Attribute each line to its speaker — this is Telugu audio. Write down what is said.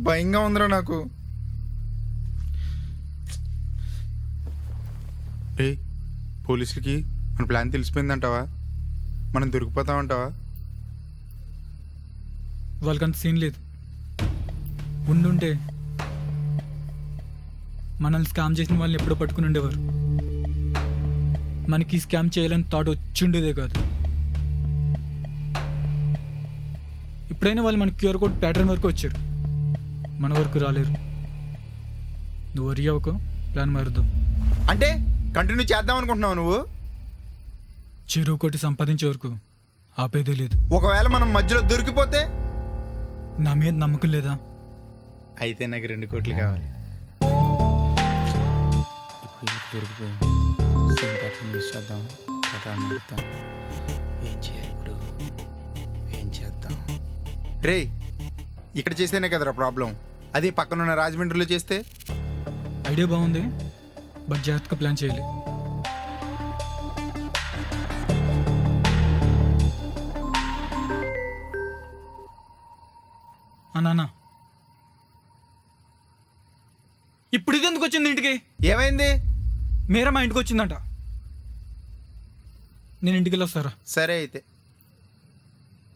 Speaker 1: భయంగా ఉందిరా నాకు. ఏ పోలీసులకి మన ప్లాన్ తెలిసిపోయిందంటావా? మనం దొరికిపోతామంటావా?
Speaker 2: వాళ్ళకంత సీన్ లేదు. ఉండుంటే మనల్ని స్కామ్ చేసిన వాళ్ళని ఎప్పుడో పట్టుకుని ఉండేవారు. మనకి స్కామ్ చేయాలని థాట్ వచ్చిండేదే కాదు. ఇప్పుడైనా వాళ్ళు మన క్యూఆర్ కోడ్ ప్యాటర్న్ వరకు వచ్చారు, మన వరకు రాలేరు. నువ్వు వరి అవ్వకు, ప్లాన్ మారుద్దాం.
Speaker 1: అంటే కంటిన్యూ చేద్దాం అనుకుంటున్నావు నువ్వు?
Speaker 2: చెరువు కొట్టి సంపాదించే వరకు ఆపేదే లేదు.
Speaker 1: ఒకవేళ మనం మధ్యలో దొరికిపోతే?
Speaker 2: నా మీద నమ్మకం లేదా?
Speaker 1: అయితే నాకు 2 కోట్లు కావాలి. దొరికిపోయింది. చేద్దాం. ఏం చేయాలి ఇప్పుడు? ఏం చేద్దాం? రే, ఇక్కడ చేస్తేనే కదరా ప్రాబ్లం. అది పక్కనున్న రాజమండ్రిలో చేస్తే?
Speaker 2: ఐడియా బాగుంది, బట్ జాగ్రత్తగా ప్లాన్ చేయాలి. నాన్న, ఇప్పుడు ఇది ఎందుకు వచ్చింది ఇంటికి?
Speaker 1: ఏమైంది?
Speaker 2: మీరా మా ఇంటికి వచ్చిందంట. నేను ఇంటికి వెళ్ళొస్తారా?
Speaker 1: సరే అయితే.